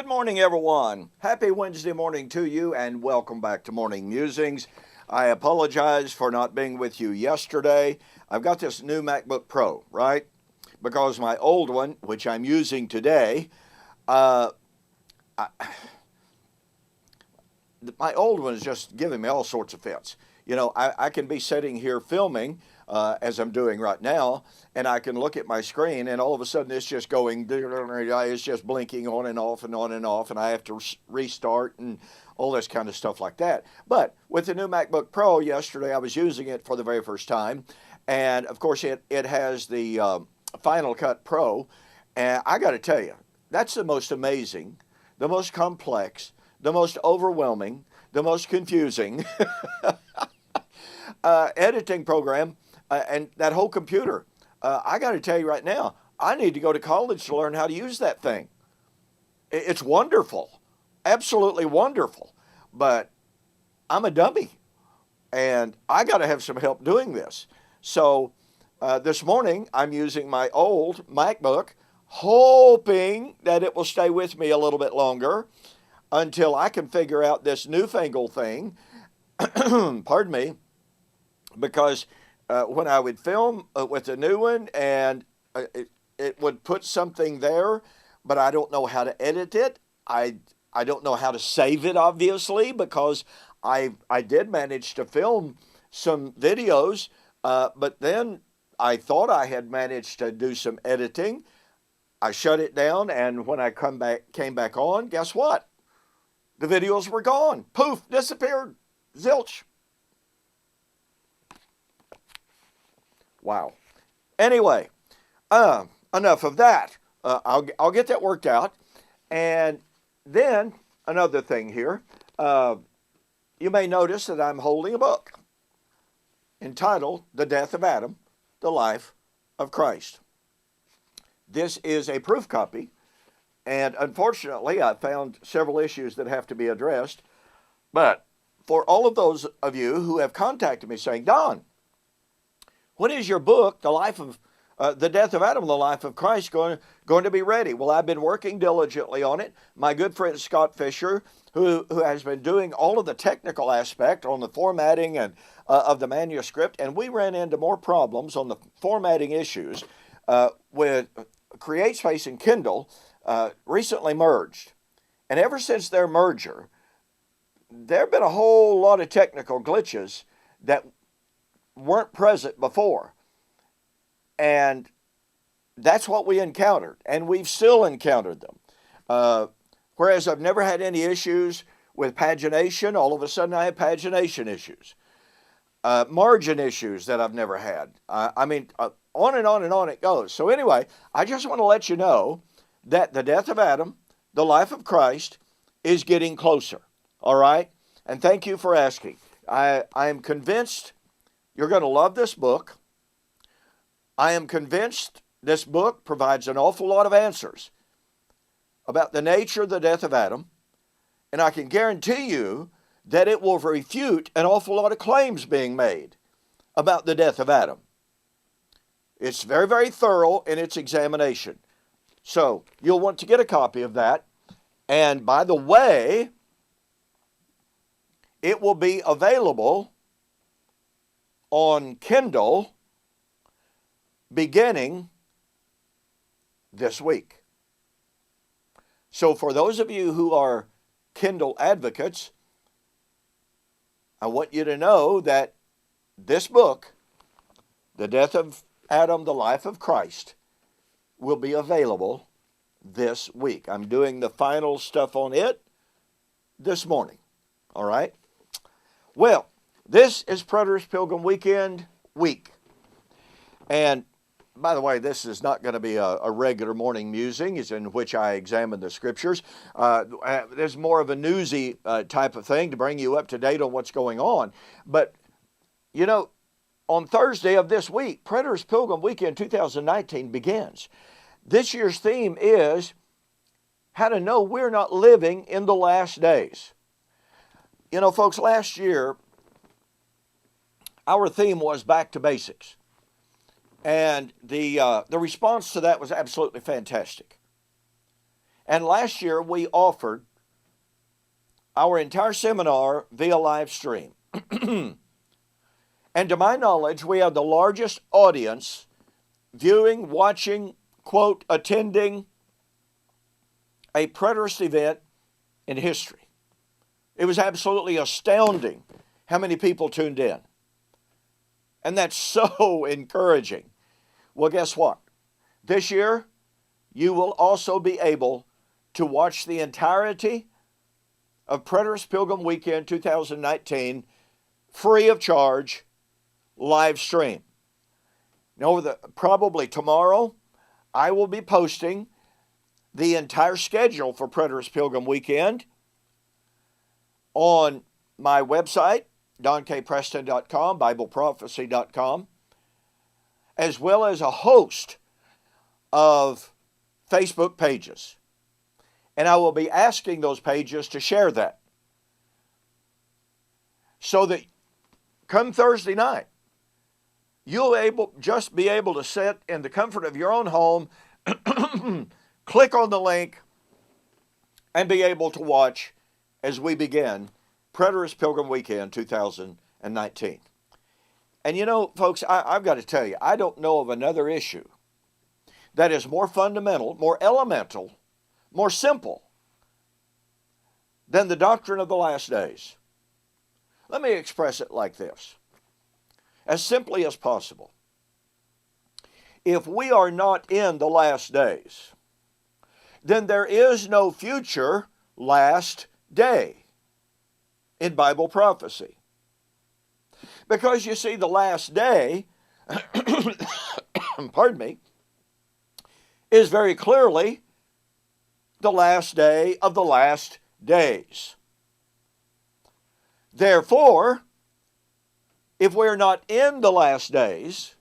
Good morning, everyone. Happy Wednesday morning to you, and welcome back to Morning Musings. I apologize for not being with you yesterday. I've got this new MacBook Pro, right? Because my old one, which I'm using today, my old one is just giving me all sorts of fits. You know, I can be sitting here filming, as I'm doing right now, and I can look at my screen, and all of a sudden it's just going, it's just blinking on and off and on and off, and I have to restart and all this kind of stuff like that. But with the new MacBook Pro yesterday, I was using it for the very first time, and of course it has the Final Cut Pro, and I got to tell you, that's the most amazing, the most complex, the most overwhelming, the most confusing editing program, and that whole computer. I got to tell you right now, I need to go to college to learn how to use that thing. It's wonderful, absolutely wonderful, but I'm a dummy, and I got to have some help doing this. So this morning, I'm using my old MacBook, hoping that it will stay with me a little bit longer until I can figure out this newfangled thing, pardon me, because when I would film with the new one, and it would put something there, but I don't know how to edit it. I don't know how to save it, obviously, because I did manage to film some videos, but then I thought I had managed to do some editing. I shut it down, and when I came back on, guess what? The videos were gone. Poof, disappeared. Zilch. Wow. Anyway, enough of that. I'll get that worked out. And then another thing here. You may notice that I'm holding a book entitled The Death of Adam, the Life of Christ. This is a proof copy. And unfortunately, I found several issues that have to be addressed. But for all of those of you who have contacted me saying, Don, when is your book, The Death of Adam, the Life of Christ, going to be ready? Well, I've been working diligently on it. My good friend Scott Fisher, who has been doing all of the technical aspect on the formatting and of the manuscript, and we ran into more problems on the formatting issues with CreateSpace and Kindle, recently merged. And ever since their merger, there have been a whole lot of technical glitches that weren't present before. And that's what we encountered, and we've still encountered them. Whereas I've never had any issues with pagination, all of a sudden I have pagination issues. Margin issues that I've never had. On and on and on it goes. So anyway, I just want to let you know that the death of Adam, the life of Christ, is getting closer. All right? And thank you for asking. I am convinced you're going to love this book. I am convinced this book provides an awful lot of answers about the nature of the death of Adam. And I can guarantee you that it will refute an awful lot of claims being made about the death of Adam. It's very, very thorough in its examination. So you'll want to get a copy of that. And by the way, it will be available on Kindle beginning this week. So for those of you who are Kindle advocates, I want you to know that this book, The Death of Adam, the Life of Christ, will be available this week. I'm doing the final stuff on it this morning. All right? Well, this is Preterist Pilgrim Weekend week. And by the way, this is not going to be a regular morning musing, is in which I examine the scriptures. There's more of a newsy type of thing to bring you up to date on what's going on. But, you know, on Thursday of this week, Preterist Pilgrim Weekend 2019 begins. This year's theme is how to know we're not living in the last days. You know, folks, last year, our theme was back to basics. And the response to that was absolutely fantastic. And last year we offered our entire seminar via live stream. And to my knowledge, we had the largest audience viewing, watching, quote, attending a preterist event in history. It was absolutely astounding how many people tuned in. And that's so encouraging. Well, guess what? This year, you will also be able to watch the entirety of Preterist Pilgrim Weekend 2019 free of charge, live stream. Now, probably tomorrow, I will be posting the entire schedule for Preterist Pilgrim Weekend on my website, donkpreston.com, bibleprophecy.com, as well as a host of Facebook pages. And I will be asking those pages to share that, so that come Thursday night, you'll just be able to sit in the comfort of your own home, click on the link, and be able to watch as we begin Preterist Pilgrim Weekend 2019. And you know, folks, I've got to tell you, I don't know of another issue that is more fundamental, more elemental, more simple than the doctrine of the last days. Let me express it like this, as simply as possible. If we are not in the last days, then there is no future last day in Bible prophecy. Because you see, the last day, pardon me, is very clearly the last day of the last days. Therefore, if we're not in the last days,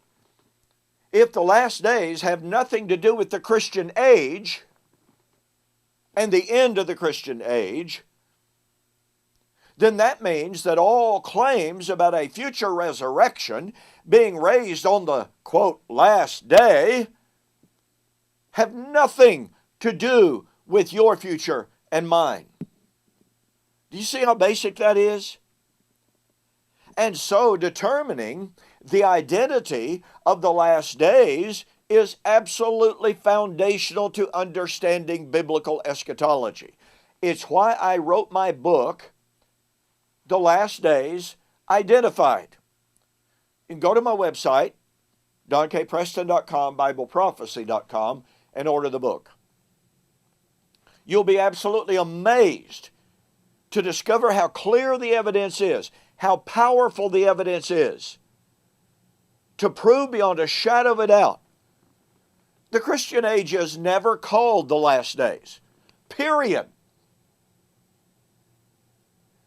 if the last days have nothing to do with the Christian age and the end of the Christian age, then that means that all claims about a future resurrection being raised on the, quote, last day have nothing to do with your future and mine. Do you see how basic that is? And so determining the identity of the last days is absolutely foundational to understanding biblical eschatology. It's why I wrote my book, The Last Days Identified. You can go to my website, donkpreston.com, bibleprophecy.com, and order the book. You'll be absolutely amazed to discover how clear the evidence is, how powerful the evidence is, to prove beyond a shadow of a doubt. The Christian age is never called the last days. Period.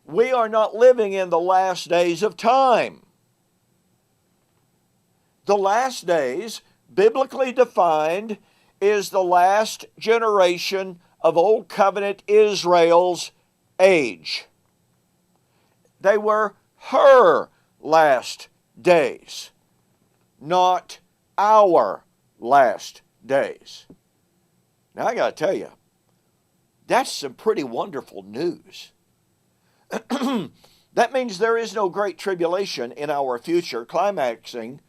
We are not living in the last days of time. The last days, biblically defined, is the last generation of Old Covenant Israel's age. They were her last days, not our last days. Now I got to tell you, that's some pretty wonderful news. That means there is no great tribulation in our future, climaxing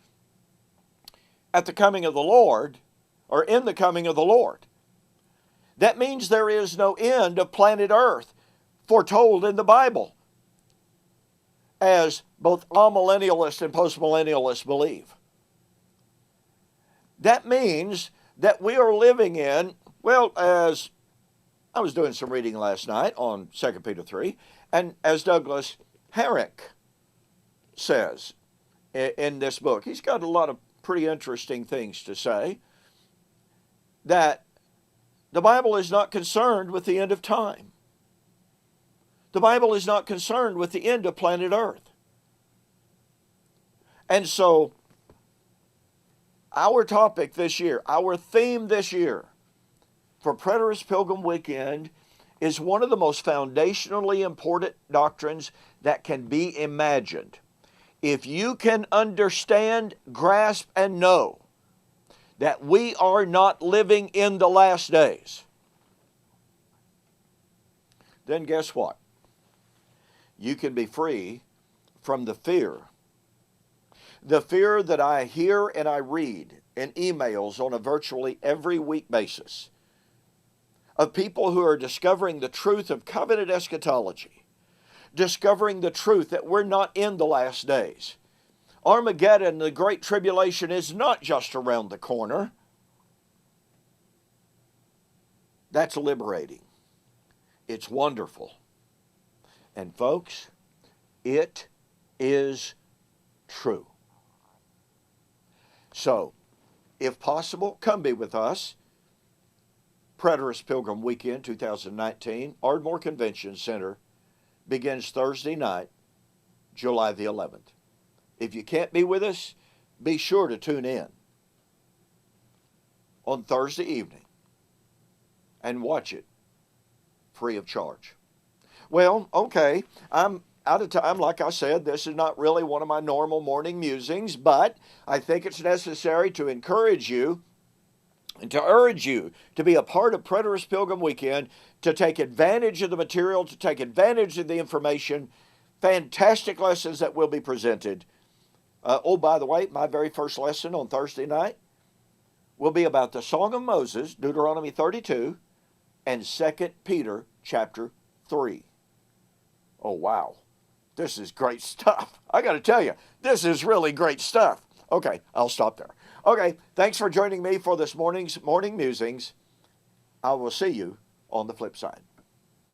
at the coming of the Lord, or in the coming of the Lord. That means there is no end of planet Earth foretold in the Bible, as both amillennialists and postmillennialists believe. That means that we are living in, well, as I was doing some reading last night on 2 Peter 3, and as Douglas Herrick says in this book, he's got a lot of pretty interesting things to say, that the Bible is not concerned with the end of time. The Bible is not concerned with the end of planet Earth. And so, our topic this year, our theme this year for Preterist Pilgrim Weekend is one of the most foundationally important doctrines that can be imagined. If you can understand, grasp, and know that we are not living in the last days, then guess what? You can be free from the fear. The fear that I hear and I read in emails on a virtually every week basis of people who are discovering the truth of covenant eschatology, discovering the truth that we're not in the last days. Armageddon, the Great Tribulation, is not just around the corner. That's liberating. It's wonderful. And folks, it is true. So, if possible, come be with us. Preterist Pilgrim Weekend 2019, Ardmore Convention Center, begins Thursday night, July the 11th. If you can't be with us, be sure to tune in on Thursday evening and watch it free of charge. Well, okay, I'm out of time. Like I said, this is not really one of my normal morning musings, but I think it's necessary to encourage you and to urge you to be a part of Preterist Pilgrim Weekend, to take advantage of the material, to take advantage of the information, fantastic lessons that will be presented. Oh, by the way, my very first lesson on Thursday night will be about the Song of Moses, Deuteronomy 32, and 2 Peter chapter 3. Oh, wow. This is great stuff. I got to tell you, this is really great stuff. Okay, I'll stop there. Okay, thanks for joining me for this morning's morning musings. I will see you on the flip side.